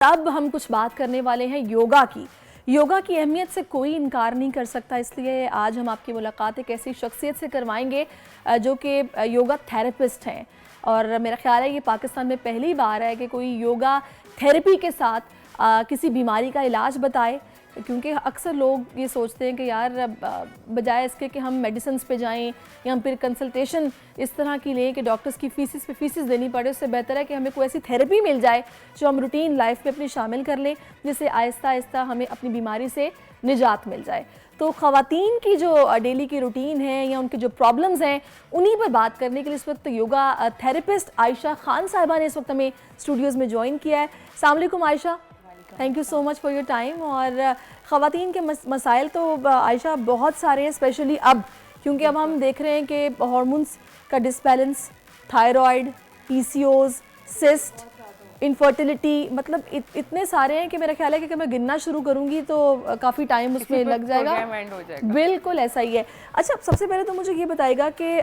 अब हम कुछ बात करने वाले हैं योगा की। योगा की अहमियत से कोई इनकार नहीं कर सकता, इसलिए आज हम आपकी मुलाकात एक ऐसी शख्सियत से करवाएंगे जो कि योगा थेरेपिस्ट हैं। और मेरा ख्याल है ये पाकिस्तान में पहली बार है कि कोई योगा थेरेपी के साथ किसी बीमारी का इलाज बताए, क्योंकि अक्सर लोग ये सोचते हैं कि यार बजाय इसके कि हम मेडिसिन पे जाएं या हम फिर कंसल्टेशन इस तरह की लें कि डॉक्टर्स की फीसिस देनी पड़े, उससे बेहतर है कि हमें कोई ऐसी थेरेपी मिल जाए जो हम रूटीन लाइफ में अपनी शामिल कर लें, जिससे आहिस्ता आहिस्ता हमें अपनी बीमारी से निजात मिल जाए। तो ख़वातीन की जो डेली की रूटीन है या उनके जो प्रॉब्लम्स हैं उन्हीं पर बात करने के लिए इस वक्त योगा थेरेपिस्ट आयशा खान साहिबा ने इस वक्त हमें स्टूडियोज़ में ज्वाइन किया है। अस्सलाम वालेकुम Ayesha, thank you so much for your time. और ख़वातीन के मसाइल तो आयशा बहुत सारे हैं, स्पेशली अब क्योंकि अब हम देख रहे हैं कि हार्मोन्स का disbalance, thyroid, PCOS, cyst, infertility, मतलब इतने सारे हैं कि मेरा ख्याल है कि अगर मैं गिनना शुरू करूंगी तो काफ़ी टाइम उसमें लग जाएगा। बिल्कुल ऐसा ही है। अच्छा, सबसे पहले तो मुझे ये बताएगा कि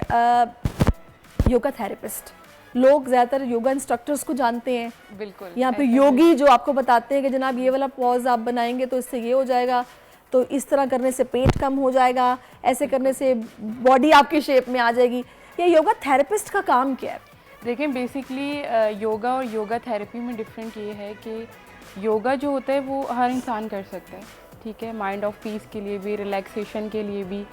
योगा थेरेपिस्ट, लोग ज़्यादातर योगा इंस्ट्रक्टर्स को जानते हैं, बिल्कुल, यहाँ पे योगी जो आपको बताते हैं कि जनाब ये वाला पॉज आप बनाएंगे तो इससे ये हो जाएगा, तो इस तरह करने से पेट कम हो जाएगा, ऐसे करने से बॉडी आपकी शेप में आ जाएगी। ये योगा थेरेपिस्ट का काम क्या है? देखिए बेसिकली योगा और योगा थेरेपी में डिफरेंट ये है कि योगा जो होता है वो हर इंसान कर सकता है, ठीक है, माइंड ऑफ पीस के लिए भी, रिलैक्सेशन के लिए भी।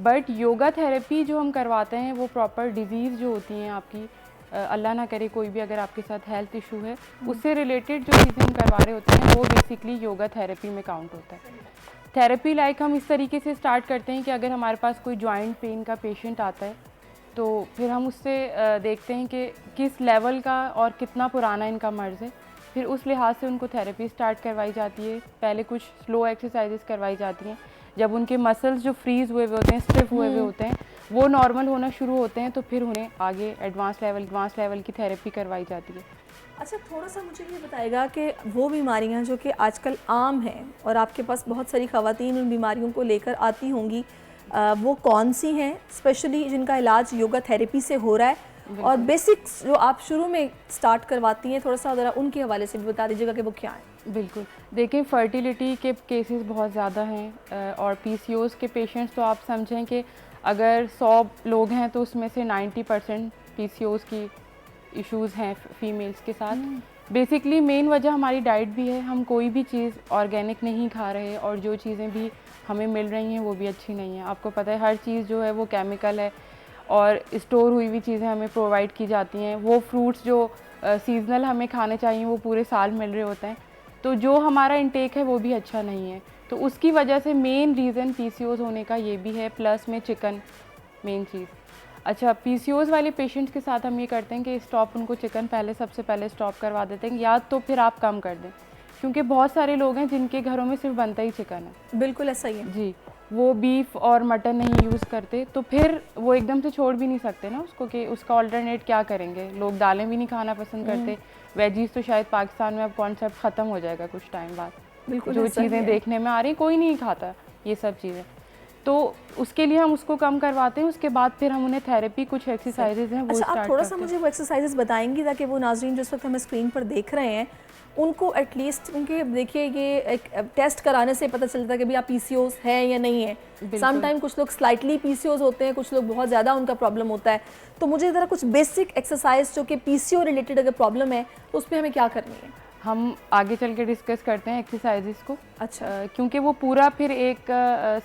बट योगा थेरेपी जो हम करवाते हैं वो प्रॉपर डिजीज़ जो होती हैं आपकी, अल्लाह ना करे कोई भी अगर आपके साथ हेल्थ इशू है, उससे रिलेटेड जो चीज़ें हम करवा रहे होते हैं वो बेसिकली योगा थेरेपी में काउंट होता है। थेरेपी लाइक हम इस तरीके से स्टार्ट करते हैं कि अगर हमारे पास कोई जॉइंट पेन का पेशेंट आता है तो फिर हम उससे देखते हैं कि किस लेवल का और कितना पुराना इनका मर्ज़ है, फिर उस लिहाज से उनको थेरेपी स्टार्ट करवाई जाती है। पहले कुछ स्लो एक्सरसाइजेस करवाई जाती हैं, जब उनके मसल्स जो फ्रीज़ हुए होते हैं, स्टिफ हुए हुए होते हैं, वो नॉर्मल होना शुरू होते हैं, तो फिर उन्हें आगे एडवांस लेवल की थेरेपी करवाई जाती है। अच्छा, थोड़ा सा मुझे ये बताएगा कि वो बीमारियां जो कि आजकल आम हैं और आपके पास बहुत सारी ख़वातीन उन बीमारियों को लेकर आती होंगी, वो कौन सी हैं स्पेशली जिनका इलाज योगा थेरेपी से हो रहा है, और बेसिक्स जो आप शुरू में स्टार्ट करवाती हैं थोड़ा सा ज़रा उनके हवाले से भी बता दीजिएगा कि वो क्या है। बिल्कुल, देखिए फर्टिलिटी के केसेस बहुत ज़्यादा हैं और पीसीओएस के पेशेंट्स तो आप समझें कि अगर 100 लोग हैं तो उसमें से 90% पीसीओएस की इश्यूज़ हैं फीमेल्स के साथ। बेसिकली मेन वजह हमारी डाइट भी है, हम कोई भी चीज़ ऑर्गेनिक नहीं खा रहे और जो चीज़ें भी हमें मिल रही हैं वो भी अच्छी नहीं है। आपको पता है हर चीज़ जो है वो केमिकल है और स्टोर हुई हुई चीज़ें हमें प्रोवाइड की जाती हैं। वो फ्रूट्स जो सीजनल हमें खाने चाहिए वो पूरे साल मिल रहे होते हैं, तो जो हमारा इंटेक है वो भी अच्छा नहीं है। तो उसकी वजह से मेन रीज़न पीसीओएस होने का ये भी है, प्लस में चिकन मेन चीज़। अच्छा, पीसीओएस वाले पेशेंट्स के साथ हम ये करते हैं कि स्टॉप उनको चिकन सबसे पहले स्टॉप करवा देते हैं, या तो फिर आप कम कर दें, क्योंकि बहुत सारे लोग हैं जिनके घरों में सिर्फ बनता ही चिकन है। बिल्कुल ऐसा ही है जी, वो बीफ और मटन नहीं यूज़ करते, तो फिर वो एकदम से छोड़ भी नहीं सकते ना उसको कि उसका ऑल्टरनेट क्या करेंगे। लोग दालें भी नहीं खाना पसंद करते, वेजीज तो शायद पाकिस्तान में अब कॉन्सेप्ट ख़त्म हो जाएगा कुछ टाइम बाद। बिल्कुल, जो चीज़ें देखने में आ रही कोई नहीं खाता ये सब चीज़ें, तो उसके लिए हम उसको कम करवाते हैं। उसके बाद फिर हम उन्हें थेरेपी, कुछ एक्सरसाइजेज हैं वो स्टार्ट करते हैं। आप थोड़ा सा मुझे वो एक्सरसाइजेज बताएंगी ताकि वो नाज़रीन जो इस वक्त हमें स्क्रीन पर देख रहे हैं उनको एटलीस्ट, क्योंकि देखिए ये एक टेस्ट कराने से पता चलता है कि भाई आप पीसीओएस है या नहीं है। सम टाइम कुछ लोग स्लाइटली पीसीओएस होते हैं, कुछ लोग बहुत ज़्यादा उनका प्रॉब्लम होता है। तो मुझे ज़रा कुछ बेसिक एक्सरसाइज जो कि पीसीओ रिलेटेड अगर प्रॉब्लम है तो उस पर हमें क्या करनी है, हम आगे चल के डिस्कस करते हैं एक्सरसाइजेस को। अच्छा, क्योंकि वो पूरा फिर एक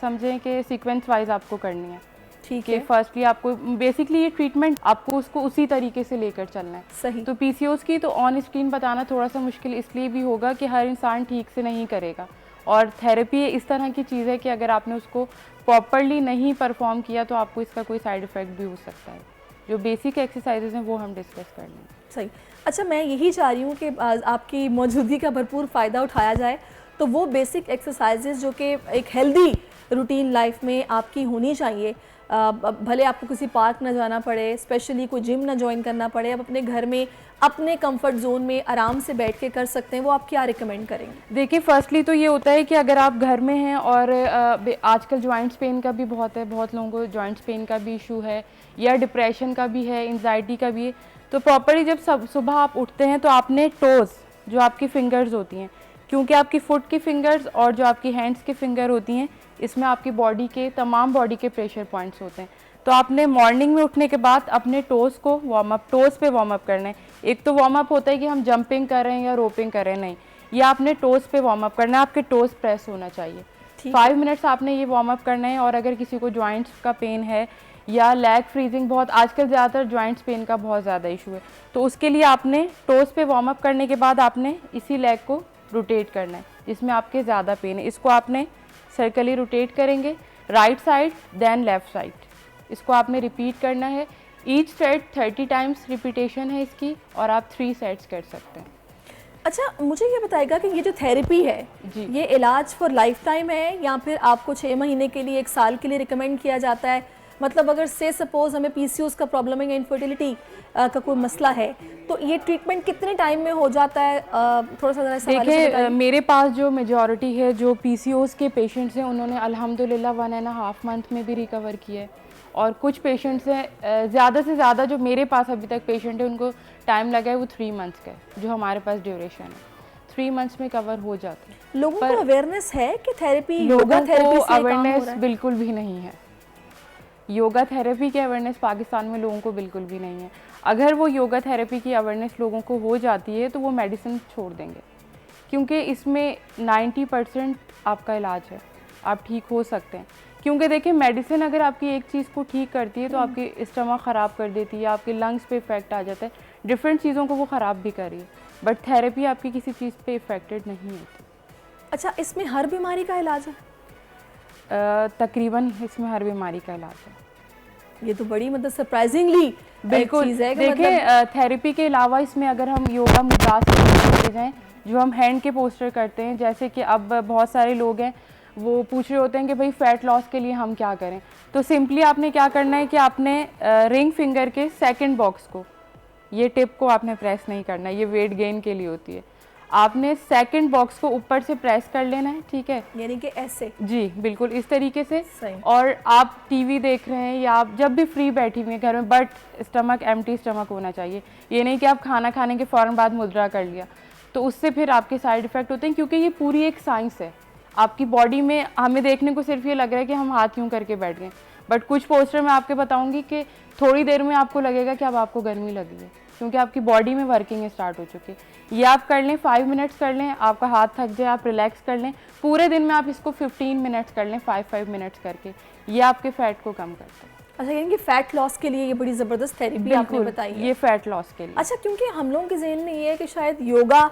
समझें कि सीक्वेंस वाइज आपको करनी है, ठीक है। फर्स्टली आपको बेसिकली ये ट्रीटमेंट आपको उसको उसी तरीके से लेकर चलना है। सही। तो पीसीओएस की तो ऑन स्क्रीन बताना थोड़ा सा मुश्किल इसलिए भी होगा कि हर इंसान ठीक से नहीं करेगा, और थेरेपी इस तरह की चीज़ है कि अगर आपने उसको प्रॉपरली नहीं परफॉर्म किया तो आपको इसका कोई साइड इफ़ेक्ट भी हो सकता है। जो बेसिक एक्सरसाइजेज हैं वो हम डिस्कस कर लेंगे। सही। अच्छा, मैं यही चाह रही हूँ कि आपकी मौजूदगी का भरपूर फ़ायदा उठाया जाए, तो वो बेसिक एक्सरसाइजेज जो कि एक हेल्दी रूटीन लाइफ में आपकी होनी चाहिए, भले आपको किसी पार्क ना जाना पड़े, स्पेशली कोई जिम ना ज्वाइन करना पड़े, आप अपने घर में अपने कंफर्ट जोन में आराम से बैठ के कर सकते हैं, वो आप क्या रिकमेंड करेंगे? देखिए फर्स्टली तो ये होता है कि अगर आप घर में हैं और आजकल जॉइंट्स पेन का भी बहुत है, बहुत लोगों को जॉइंट्स पेन का भी इशू है या डिप्रेशन का भी है, एंजाइटी का भी है, तो प्रॉपरली जब सुबह आप उठते हैं तो आपने टोज़ जो आपकी फिंगर्स होती हैं, क्योंकि आपकी फुट की फिंगर्स और जो आपकी हैंड्स की फिंगर होती हैं, इसमें आपकी बॉडी के तमाम बॉडी के प्रेशर पॉइंट्स होते हैं। तो आपने मॉर्निंग में उठने के बाद अपने टोज़ को टोज़ पे वार्म अप करना है। एक तो वार्म अप होता है कि हम जंपिंग कर रहे हैं या रोपिंग कर रहे हैं, नहीं, ये आपने टोज़ पे वार्म अप करना है, आपके टोज़ प्रेस होना चाहिए। 5 मिनट्स आपने ये वार्म अप करना है। और अगर किसी को जॉइंट्स का पेन है या लेग फ्रीजिंग, बहुत आजकल ज़्यादातर जॉइंट्स पेन का बहुत ज़्यादा इशू है, तो उसके लिए आपने टोज़ पे वार्म अप करने के बाद आपने इसी लेग को रोटेट करना है जिसमें आपके ज़्यादा पेन है। इसको आपने सर्कली रोटेट करेंगे, right side then left side, इसको आपने रिपीट करना है। ईच सेट 30 टाइम्स रिपीटेशन है इसकी, और आप 3 सेट्स कर सकते हैं। अच्छा, मुझे ये बताएगा कि ये जो थेरेपी है ये इलाज फॉर लाइफ टाइम है या फिर आपको 6 महीने के लिए, 1 साल के लिए रिकमेंड किया जाता है? मतलब अगर से सपोज हमें पीसीओएस का प्रॉब्लम है या इनफर्टिलिटी का कोई मसला है, तो ये ट्रीटमेंट कितने टाइम में हो जाता है? थोड़ा सा जरा देखिए, मेरे पास जो मेजॉरिटी है जो पीसीओएस के पेशेंट्स हैं, उन्होंने अल्हम्दुलिल्लाह 1.5 मंथ में भी रिकवर किया है। और कुछ पेशेंट्स हैं, ज़्यादा से ज़्यादा जो मेरे पास अभी तक पेशेंट है उनको टाइम लगा है वो 3 मंथ्स का है, जो हमारे पास ड्यूरेशन है 3 मंथ्स में कवर हो जाता है। लोगों को अवेयरनेस है कि थेरेपी, योगा थेरेपी से अवेयरनेस बिल्कुल भी नहीं है। योगा थेरेपी की अवेयरनेस पाकिस्तान में लोगों को बिल्कुल भी नहीं है। अगर वो योगा थेरेपी की अवेयरनेस लोगों को हो जाती है तो वो मेडिसिन छोड़ देंगे, क्योंकि इसमें 90% आपका इलाज है, आप ठीक हो सकते हैं। क्योंकि देखिए, मेडिसिन अगर आपकी एक चीज़ को ठीक करती है तो आपकी स्टमक ख़राब कर देती है, आपके लंग्स पे इफ़ेक्ट आ जाता है, डिफरेंट चीज़ों को वो ख़राब भी कर रही है, बट थेरेपी आपकी किसी चीज़ पे इफ़ेक्टेड नहीं होती। अच्छा, इसमें हर बीमारी का इलाज है? तकरीबन इसमें हर बीमारी का इलाज है। ये तो बड़ी मतलब सरप्राइजिंगली बिल्कुल चीज़ है। देखिए, थेरेपी के अलावा इसमें अगर हम योगा मुद्रास करते हैं, जो हम हैंड के पोस्टर करते हैं, जैसे कि अब बहुत सारे लोग हैं वो पूछ रहे होते हैं कि भाई फ़ैट लॉस के लिए हम क्या करें, तो सिंपली आपने क्या करना है कि आपने रिंग फिंगर के सेकंड बॉक्स को, ये टिप को आपने प्रेस नहीं करना, ये वेट गेन के लिए होती है। आपने सेकंड बॉक्स को ऊपर से प्रेस कर लेना है, ठीक है, यानी कि ऐसे। जी बिल्कुल इस तरीके से। सही। और आप टीवी देख रहे हैं या आप जब भी फ्री बैठी हुई हैं घर में, बट स्टमक एम्प्टी स्टमक होना चाहिए। ये नहीं कि आप खाना खाने के फ़ौरन बाद मुद्रा कर लिया, तो उससे फिर आपके साइड इफ़ेक्ट होते हैं, क्योंकि ये पूरी एक साइंस है। आपकी बॉडी में हमें देखने को सिर्फ ये लग रहा है कि हम हाथ यूँ करके बैठ गए, बट कुछ पोस्टर में आपके बताऊँगी कि थोड़ी देर में आपको लगेगा कि अब आपको गर्मी लगी है, क्योंकि आपकी बॉडी में वर्किंग स्टार्ट हो चुकी है। ये आप कर लें, 5 मिनट्स कर लें, आपका हाथ थक जाए आप रिलैक्स कर लें, पूरे दिन में आप इसको 15 मिनट्स कर लें, 5 मिनट्स करके, ये आपके फैट को कम करता है। अच्छा, यानी कि फैट लॉस के लिए ये बड़ी ज़बरदस्त थेरेपी आपने बताई है। ये फैट लॉस के लिए। अच्छा, क्योंकि हम लोगों के जहन में ये है कि शायद योगा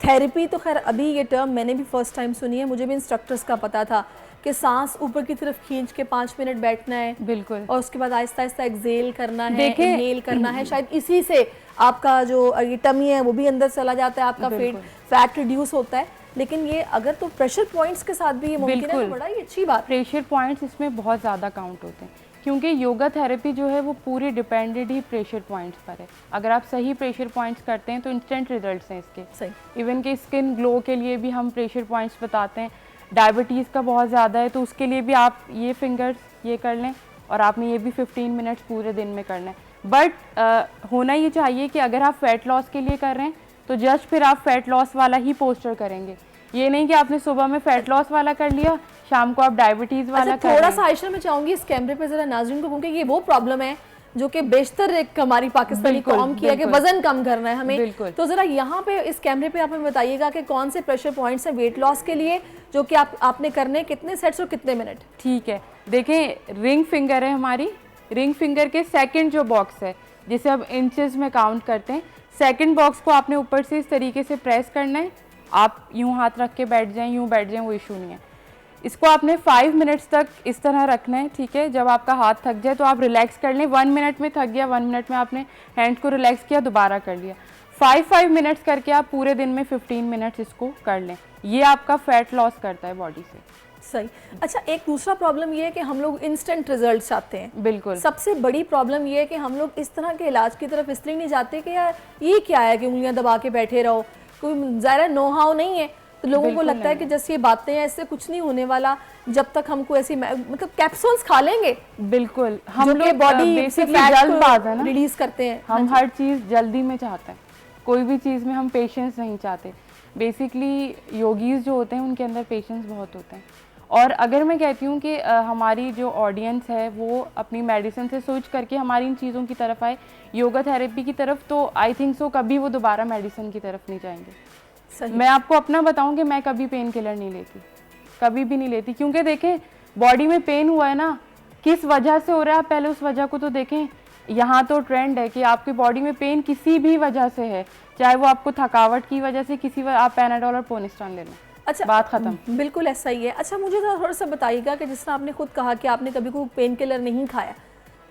थेरेपी, तो खैर अभी ये टर्म मैंने भी फर्स्ट टाइम सुनी है, मुझे भी इंस्ट्रक्टर्स का पता था कि सांस ऊपर की तरफ खींच के 5 मिनट बैठना है, बिल्कुल, और उसके बाद आहिस्ता आहिस्ता एक्सेल करना है, इनहेल करना है, शायद इसी से आपका जो ये टमी है वो भी अंदर चला जाता है, आपका फैट रिड्यूस होता है। लेकिन ये अगर तो प्रेशर पॉइंट्स के साथ भी ये मुमकिन है, तो बड़ा ही अच्छी बात। प्रेशर पॉइंट्स इसमें बहुत ज़्यादा काउंट होते हैं, क्योंकि योगा थेरेपी जो है वो पूरी डिपेंडेड ही प्रेशर पॉइंट्स पर है। अगर आप सही प्रेशर पॉइंट्स करते हैं तो इंस्टेंट रिजल्ट्स हैं इसके। सही। इवन कि स्किन ग्लो के लिए भी हम प्रेशर पॉइंट्स बताते हैं। डायबिटीज़ का बहुत ज़्यादा है तो उसके लिए भी आप ये फिंगर्स ये कर लें, और आपने ये भी 15 मिनट्स पूरे दिन में करना है। बट होना ये चाहिए कि अगर आप फैट लॉस के लिए कर रहे हैं तो जस्ट फिर आप फैट लॉस वाला ही पोस्टर करेंगे, ये नहीं कि आपने सुबह में फैट लॉस वाला कर लिया, शाम को आप डायबिटीज़ वाला कर। थोड़ा सा आयशा मैं चाहूँगी इस कैमरे पे ज़रा नाज़रीन को, क्योंकि ये वो प्रॉब्लम है जो कि बेशतर एक हमारी पाकिस्तानी कौम की है कि वजन कम करना है हमें, तो ज़रा यहाँ पे इस कैमरे पे आप हमें बताइएगा कि कौन से प्रेशर पॉइंट्स हैं वेट लॉस के लिए जो कि आपने करने, कितने सेट्स और कितने मिनट? ठीक है, देखें रिंग फिंगर है हमारी, रिंग फिंगर के सेकंड जो बॉक्स है जिसे हम इंचेस में काउंट करते हैं, सेकंड बॉक्स को आपने ऊपर से इस तरीके से प्रेस करना है। आप यूँ हाथ रख के बैठ जाएं, यूँ बैठ जाएं, वो इशू नहीं है। इसको आपने 5 मिनट्स तक इस तरह रखना है, ठीक है। जब आपका हाथ थक जाए तो आप रिलैक्स कर लें। 1 मिनट में थक गया, 1 मिनट में आपने हैंड को रिलैक्स किया, दोबारा कर लिया। 5 मिनट्स करके आप पूरे दिन में 15 मिनट्स इसको कर लें। ये आपका फैट लॉस करता है बॉडी से। सही। अच्छा, एक दूसरा प्रॉब्लम ये है कि हम लोग इंस्टेंट रिजल्ट चाहते हैं। बिल्कुल, सबसे बड़ी प्रॉब्लम ये है कि हम लोग इस तरह के इलाज की तरफ इसलिए नहीं जाते कि यार ये क्या है कि उंगलियां दबा के बैठे रहो, कोई ज़ाहिर नो हाउ नहीं है, तो लोगों को लगता है कि जैसे ये बातें हैं इससे कुछ नहीं होने वाला, जब तक हमको ऐसी मतलब कैप्सूल्स खा लेंगे। बिल्कुल, हम लोग बॉडी बेसिकली जल्दबाज है ना, रिलीज करते हैं, हम हर चीज़ जल्दी में चाहते हैं, कोई भी चीज़ में हम पेशेंस नहीं चाहते। बेसिकली योगीज़ जो होते हैं उनके अंदर पेशेंस बहुत होते हैं। और अगर मैं कहती हूँ कि हमारी जो ऑडियंस है वो अपनी मेडिसिन से स्विच करके हमारी इन चीज़ों की तरफ आए, योगा थेरेपी की तरफ, तो आई थिंक सो कभी वो दोबारा मेडिसिन की तरफ नहीं जाएंगे। सही। मैं आपको अपना बताऊं कि मैं कभी पेन किलर नहीं लेती, कभी भी नहीं लेती, क्योंकि देखें बॉडी में पेन हुआ है ना, किस वजह से हो रहा है, आप पहले उस वजह को तो देखें। यहाँ तो ट्रेंड है कि आपकी बॉडी में पेन किसी भी वजह से है, चाहे वो आपको थकावट की वजह से, आप पैनाडोल और पोनिस्टान ले लें, अच्छा, बात खत्म। बिल्कुल ऐसा ही है। अच्छा, मुझे थोड़ा सा बताइएगा कि जिस तरह आपने खुद कहा कि आपने कभी कोई पेन किलर नहीं खाया,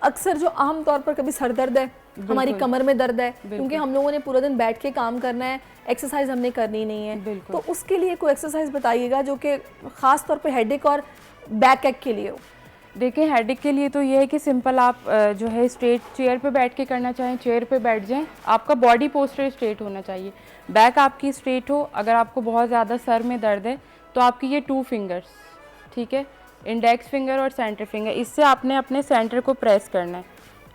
अक्सर जो आम तौर पर कभी सर दर्द है, हमारी कमर में दर्द है, क्योंकि हम लोगों ने पूरा दिन बैठ के काम करना है, एक्सरसाइज हमने करनी नहीं है, तो उसके लिए कोई एक्सरसाइज बताइएगा जो कि खास तौर पे हेडेक और बैक एक के लिए हो। देखिए हेडेक के लिए तो ये है कि सिंपल आप जो है स्ट्रेट चेयर पे बैठ के करना चाहें, चेयर पे बैठ जाएं, आपका बॉडी पोस्चर स्ट्रेट होना चाहिए, बैक आपकी स्ट्रेट हो। अगर आपको बहुत ज़्यादा सर में दर्द है तो आपकी ये 2 फिंगर्स, ठीक है, इंडेक्स फिंगर और सेंटर फिंगर, इससे आपने अपने सेंटर को प्रेस करना है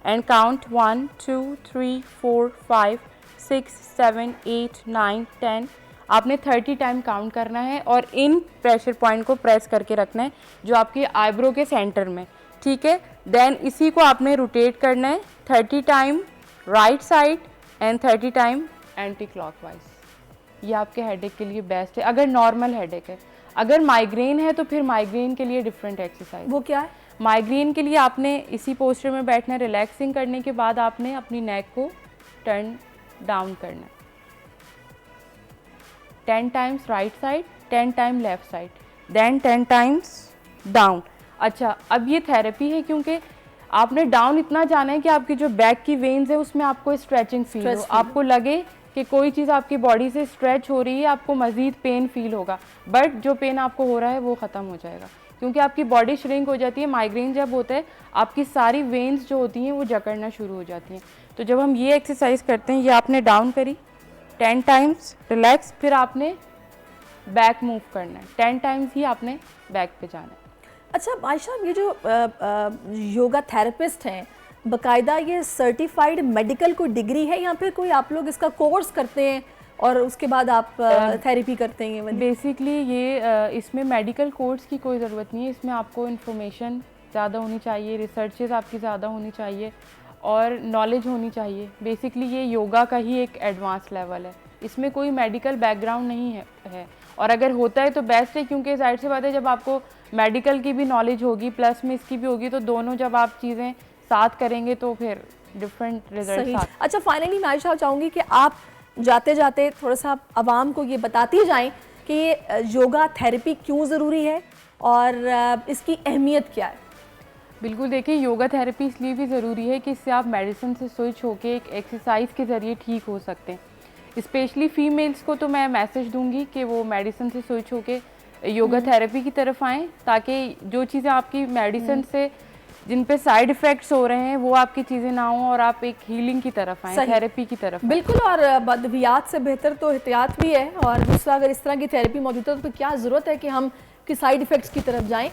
एंड काउंट 1 2 3 4 5 6 7 8 9 10, आपने 30 टाइम काउंट करना है और इन प्रेशर पॉइंट को प्रेस करके रखना है जो आपके आईब्रो के सेंटर में, ठीक है। देन इसी को आपने रोटेट करना है 30 time right side and 30 time anti clockwise. ये आपके हेडेक के लिए बेस्ट है अगर नॉर्मल हेडेक है। अगर माइग्रेन है तो फिर माइग्रेन के लिए डिफरेंट एक्सरसाइज। वो क्या है? माइग्रेन के लिए आपने इसी पोस्चर में बैठना है, रिलैक्सिंग करने के बाद आपने अपनी नेक को टर्न डाउन करना है 10 times right side, 10 time left side, then 10 times down. अच्छा, अब ये थेरेपी है क्योंकि आपने डाउन इतना जाना है कि आपकी जो बैक की वेन्स है उसमें आपको स्ट्रेचिंग फील हो, आपको लगे कि कोई चीज़ आपकी बॉडी से स्ट्रेच हो रही है, आपको मज़ीद पेन फील होगा, बट जो पेन आपको हो रहा है वो ख़त्म हो जाएगा क्योंकि आपकी बॉडी श्रिंक हो जाती है। माइग्रेन जब होता है आपकी सारी वेन्स जो होती हैं वो जकड़ना शुरू हो जाती हैं। तो जब हम ये एक्सरसाइज करते हैं, ये आपने डाउन करी 10 टाइम्स रिलैक्स, फिर आपने बैक मूव करना है 10 टाइम्स ही आपने बैक पे जाना है। अच्छा आयशा, ये जो योगा थेरेपिस्ट हैं, बाकायदा ये सर्टिफाइड मेडिकल कोई डिग्री है या फिर कोई आप लोग इसका कोर्स करते हैं और उसके बाद आप थेरेपी करते हैं? बेसिकली ये इसमें मेडिकल कोर्स की कोई ज़रूरत नहीं है, इसमें आपको इन्फॉर्मेशन ज़्यादा होनी चाहिए, रिसर्चेज आपकी ज़्यादा होनी चाहिए और नॉलेज होनी चाहिए। बेसिकली ये योगा का ही एक एडवांस लेवल है, इसमें कोई मेडिकल बैकग्राउंड नहीं है और अगर होता है तो बेस्ट है क्योंकि जाहिर सी बात है जब आपको मेडिकल की भी नॉलेज होगी प्लस में इसकी भी होगी तो दोनों जब आप चीज़ें साथ करेंगे तो फिर डिफरेंट रिजल्ट। अच्छा, फाइनली मैं आयशा चाहूँगी कि आप जाते जाते थोड़ा सा आवाम को ये बताती जाएं कि ये योगा थेरेपी क्यों ज़रूरी है और इसकी अहमियत क्या है। बिल्कुल, देखिए योगा थेरेपी इसलिए भी ज़रूरी है कि इससे आप मेडिसिन से स्विच होकर एक एक्सरसाइज के ज़रिए ठीक हो सकते हैं। स्पेशली फीमेल्स को तो मैं मैसेज दूंगी कि वो मेडिसिन से स्विच होकर योगा थेरेपी की तरफ आएँ ताकि जो चीज़ें आपकी मेडिसिन से जिन पे साइड इफ़ेक्ट्स हो रहे हैं वो आपकी चीज़ें ना हों और आप एक हीलिंग की तरफ आएँ, थेरेपी की तरफ। बिल्कुल, और बदवियात से बेहतर तो एहतियात भी है और दूसरा अगर इस तरह की थेरेपी मौजूद है तो क्या ज़रूरत है कि हम कि साइड इफ़ेक्ट्स की तरफ जाएं।